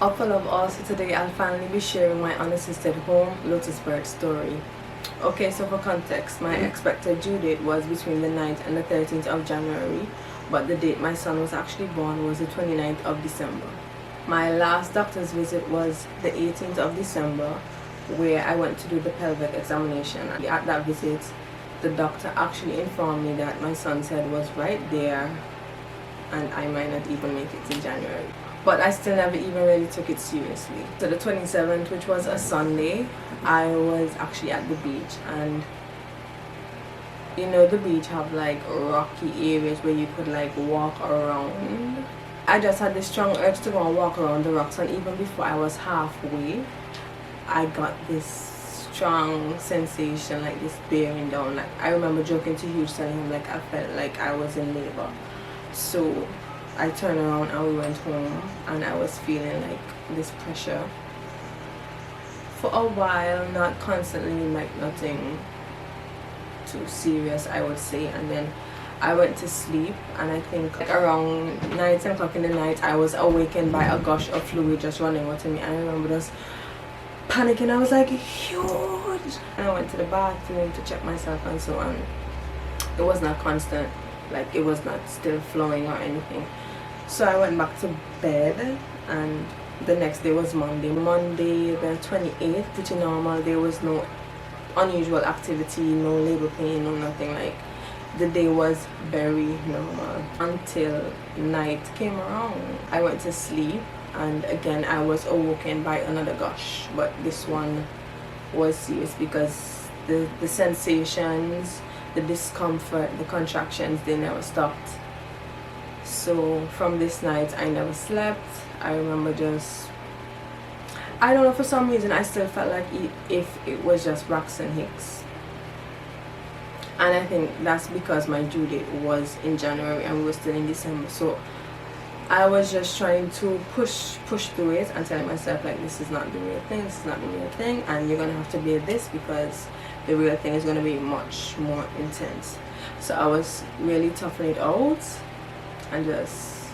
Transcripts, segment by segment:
Up for love also today I'll finally be sharing my unassisted home Lotus birth story. Okay, so for context, my expected due date was between the 9th and the 13th of January, but the date my son was actually born was the 29th of December. My last doctor's visit was the 18th of December, where I went to do the pelvic examination. At that visit, the doctor actually informed me that my son's head was right there and I might not even make it to January. But I still never even really took it seriously. So the 27th, which was a Sunday, I was actually at the beach, and you know the beach have like rocky areas where you could like walk around. I just had this strong urge to go and walk around the rocks, and even before I was halfway, I got this strong sensation, like this bearing down. Like I remember joking to Hugh, telling him like I felt like I was in labor. So I turned around and we went home, and I was feeling like this pressure for a while, not constantly, like nothing too serious I would say. And then I went to sleep, and I think like around 9-10 o'clock in the night I was awakened by a gush of fluid just running out of me. I remember just panicking. I was like, huge, and I went to the bathroom to check myself and so on. It was not constant, like it was not still flowing or anything. So I went back to bed, and the next day was Monday the 28th, pretty normal. There was no unusual activity, no labor pain, no nothing. Like the day was very normal until night came around. I went to sleep, and again I was awoken by another gush, but this one was serious because the sensations, the discomfort, the contractions, they never stopped. So from this night I never slept. I remember just, I don't know, for some reason I still felt like if it was just Braxton Hicks. And I think that's because my due date was in January and we were still in December. So I was just trying to push through it and telling myself like, this is not the real thing, this is not the real thing, and you're gonna have to bear this because the real thing is gonna be much more intense. So I was really toughing it out and just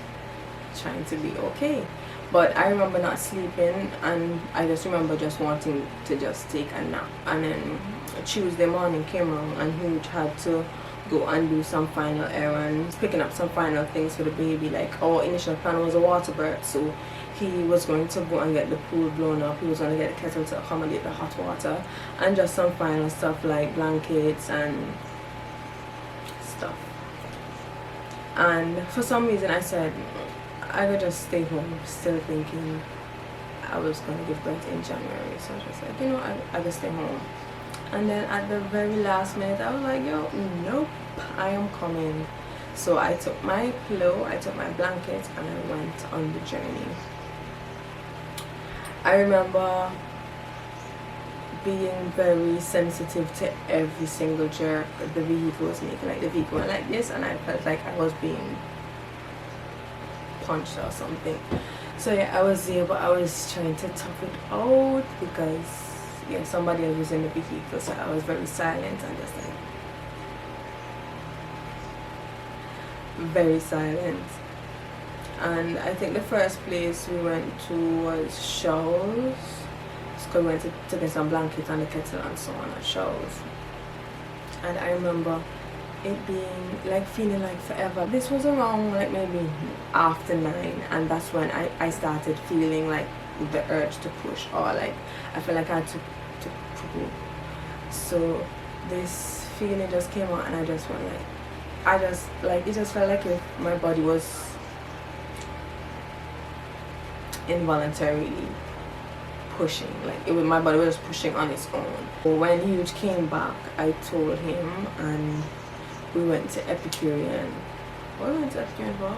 trying to be okay. But I remember not sleeping, and I just remember just wanting to just take a nap. And then Tuesday morning came around, and Hugh had to go and do some final errands, picking up some final things for the baby. Like our initial plan was a water birth, so he was going to go and get the pool blown up. He was going to get the kettle to accommodate the hot water, and just some final stuff like blankets and stuff. And for some reason I said I could just stay home, still thinking I was going to give birth in January. So I just said, you know, I just stay home. And then at the very last minute I was like, yo, nope, I am coming. So I took my pillow, I took my blanket, and I went on the journey. I remember being very sensitive to every single jerk the vehicle was making. Like the vehicle went like this, and I felt like I was being punched or something. So yeah, I was there, but I was trying to tough it out because yeah, somebody else was in the vehicle. So I was very silent and just like very silent. And I think the first place we went to was Shaw's. So we went to get some blankets and the kettle and so on at Shaw's. And I remember it being like feeling like forever. This was around like maybe after 9, and that's when I started feeling like the urge to push, or like I felt like I had to poo. So this feeling just came out, and I just went like, it just felt like if my body was involuntarily pushing, like my body was just pushing on its own. When Huge came back, I told him, and we went to Epicurean. What we went to Epicurean for?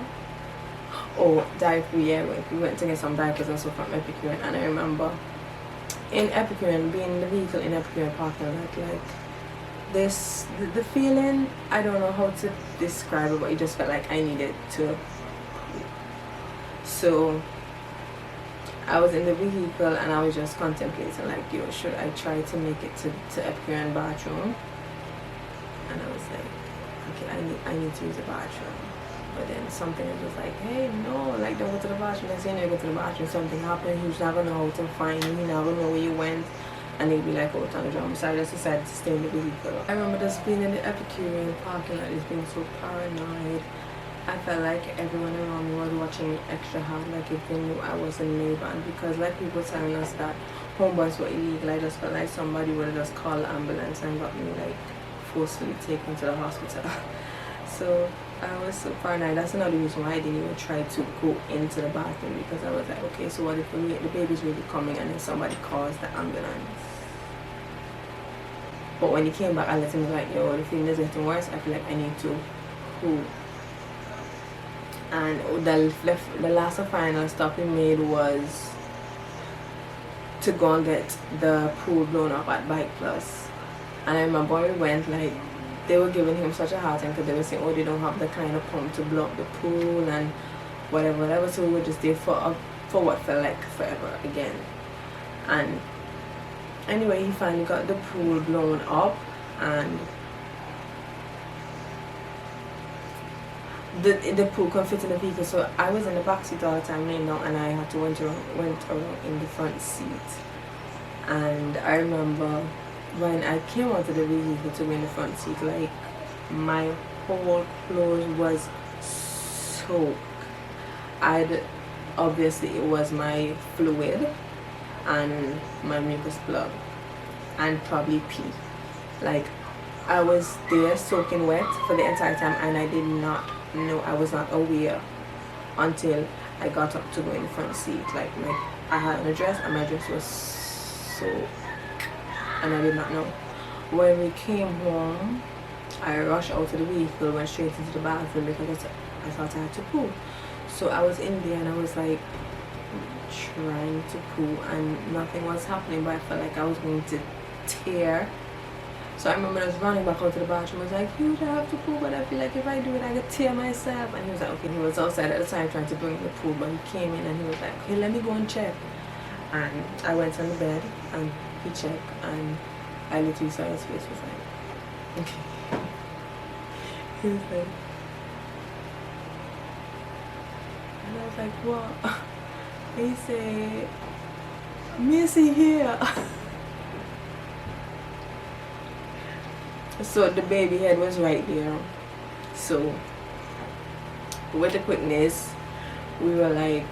Oh, diaper, yeah, we went to get some diapers and stuff from Epicurean. And I remember in Epicurean, being in the vehicle in Epicurean parking lot, like this, the feeling, I don't know how to describe it, but it just felt like I needed to. So I was in the vehicle and I was just contemplating like, yo, should I try to make it to Epicurean bathroom? And I was like, okay, I need to use the bathroom. But then something was just like, hey, no, like, don't go to the bathroom. Next thing you go to the bathroom, something happened. He was not going to know how to find you. He not going to know where you went. And they'd be like, oh, on the drum. So I just decided to stay in the vehicle. I remember just being in the Epicurean parking lot, just being so paranoid. I felt like everyone around me was watching me extra hard, like if they knew I was a neighbor. And because like people telling us that homeboys were illegal, I just felt like somebody would have just called the ambulance and got me like forcefully taken to the hospital. So I was so paranoid. That's another reason why I didn't even try to go into the bathroom, because I was like, okay, so what if the baby's really coming and then somebody calls the ambulance? But when he came back, I let him know, like, yo, the feeling is getting worse. I feel like I need to poo. And the last and final stop we made was to go and get the pool blown up at Bike Plus. And I remember we went, like, they were giving him such a hard time because they were saying, oh, they don't have the kind of pump to blow up the pool and whatever. So we were just there for what felt like forever again. And anyway, he finally got the pool blown up, and the pool couldn't fit in the vehicle, so I was in the back seat all the time laying down, and I had to went around in the front seat. And I remember when I came out of the vehicle to be in the front seat, like, my whole clothes was soaked. Obviously it was my fluid and my mucus plug and probably pee. Like, I was there soaking wet for the entire time, and I did not know, I was not aware until I got up to go in the front seat. Like, I had a dress and my dress was soaked, and I did not know. When we came home, I rushed out of the vehicle, went straight into the bathroom because I thought I had to poo. So I was in there and I was like trying to poo and nothing was happening, but I felt like I was going to tear. So I remember just running back out to the bathroom. I was like, you don't have to poo, but I feel like if I do it, I could tear myself. And he was like, okay. He was outside at the time trying to bring the poo, but he came in and he was like, okay, let me go and check. And I went on the bed and he checked, and I literally saw his face was like, okay. He was like, and I was like, what? He said, Missy here. So the baby head was right there. So with the quickness, we were like,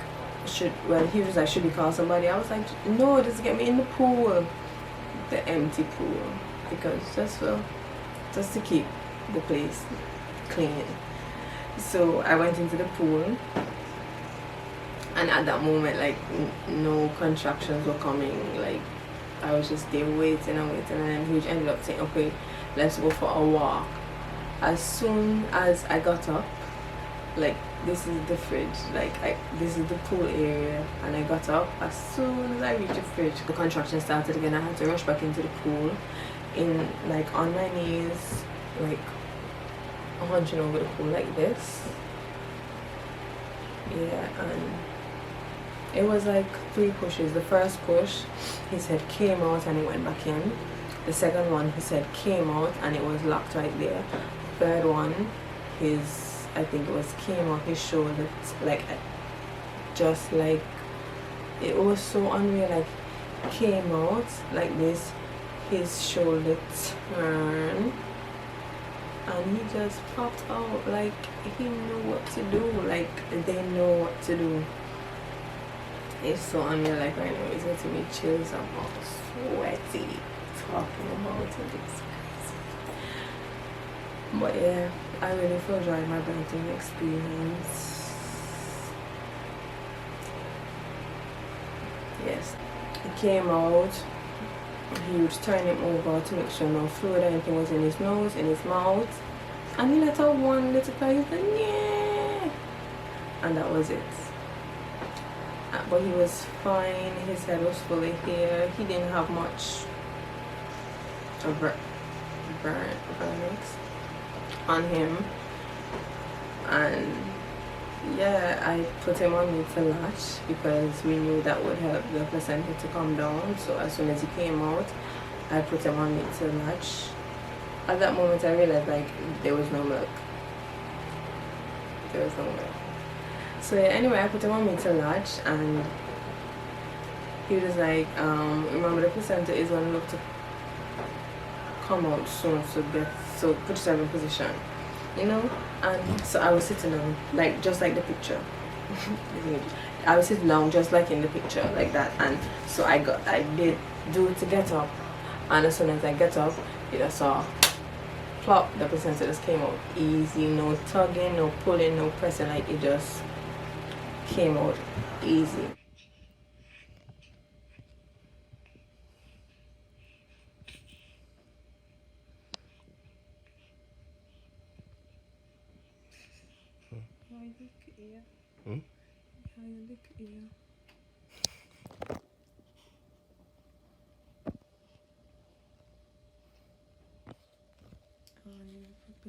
he was like, should we call somebody? I was like, no, just get me in the pool, the empty pool, because just to keep the place clean. So I went into the pool, and at that moment, like, no contractions were coming. Like, I was just there waiting and waiting, and then he ended up saying, okay, let's go for a walk. As soon as I got up, like, this is the fridge, like, this is the pool area, and I got up. As soon as I reached the fridge, the contraction started again. I had to rush back into the pool, like, on my knees, like, hunching over the pool like this. Yeah, and it was like 3 pushes. The first push, he said came out and it went back in. The second one, he said came out and it was locked right there. Third one, I think it was came out his shoulder, like, just like, it was so unreal, like, came out like this, his shoulder turned, and he just popped out, like, he knew what to do, like, they know what to do. It's so unreal, like, right now, it's getting me chills, I'm all sweaty talking about it. It's crazy. But yeah, I really enjoyed my birthday experience. Yes, he came out, he was turning him over to make sure no fluid or anything was in his nose, in his mouth, and he let out one little cry. He said, yeah, and that was it. But he was fine, his head was full of hair, he didn't have much of burns on him, and yeah, I put him on latch because we knew that would help the placenta to come down. So as soon as he came out, I put him on latch. At that moment I realized, like, there was no milk. There was no way. So yeah, anyway, I put him on me to latch, and he was like, remember the placenta is going to look to come out soon, so put yourself in position, you know. And so I was sitting down, like just like the picture. I was sitting down just like in the picture, like that. And so I did do it to get up, and as soon as I get up, it just saw plop, the placenta just came out easy, no tugging, no pulling, no pressing, like it just came out easy.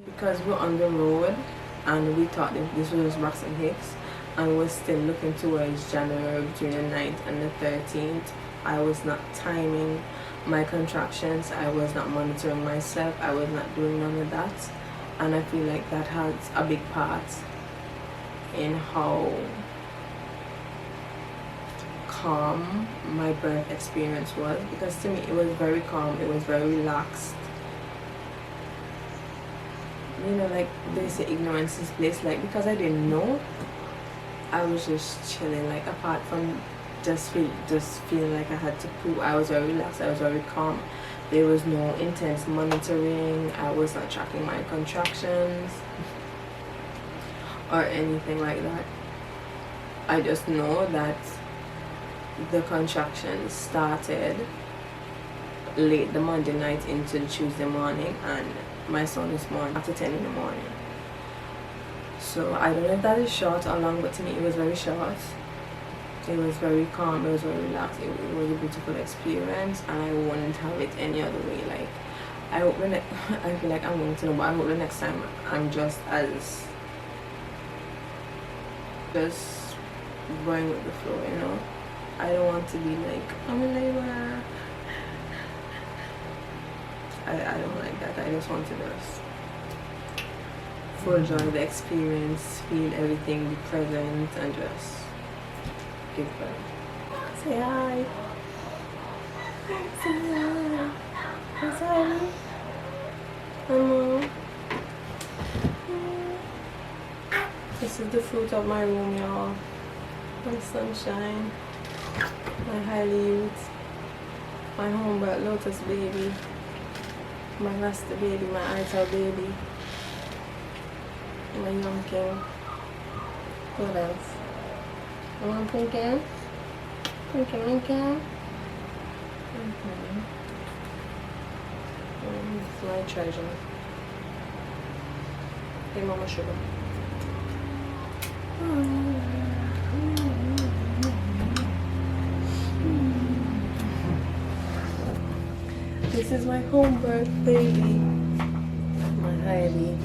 Because we're on the road and we thought that this was Braxton Hicks, and we're still looking towards January between the 9th and the 13th. I was not timing my contractions, I was not monitoring myself, I was not doing none of that, and I feel like that has a big part in how calm my birth experience was, because to me it was very calm, it was very relaxed. You know, like they say, ignorance is bliss. Like, because I didn't know, I was just chilling. Like, apart from just feeling like I had to prove, I was very relaxed, I was very calm. There was no intense monitoring, I was not tracking my contractions or anything like that. I just know that the contractions started late the Monday night into the Tuesday morning, and my son is born after 10 in the morning. So I don't know if that is short or long, but to me it was very short. It was very calm, it was very relaxed, it was a beautiful experience, and I wouldn't have it any other way. Like, I hope I feel like I'm going to know, but I hope the next time I'm just going with the flow, you know. I don't want to be like, I'm in labor. I don't like that. I just want to just full enjoy the experience, feel everything, be present, and just give birth. Say hi. Say hi. Say hi. Hello. This is the fruit of my room, y'all. My sunshine. My highly youth. My homebred Lotus baby. My Rasta baby, my Ital baby, my young king. What else? You want pumpkin? Pumpkin? It's my treasure. Hey, Mama Sugar. This is my home birth baby, my Heidi.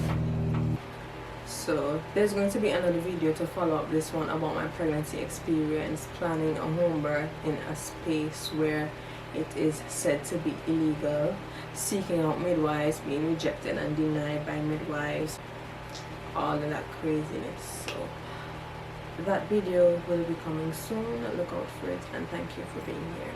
So there's going to be another video to follow up this one about my pregnancy experience, planning a home birth in a space where it is said to be illegal, seeking out midwives, being rejected and denied by midwives, all of that craziness. So that video will be coming soon. Look out for it, and thank you for being here.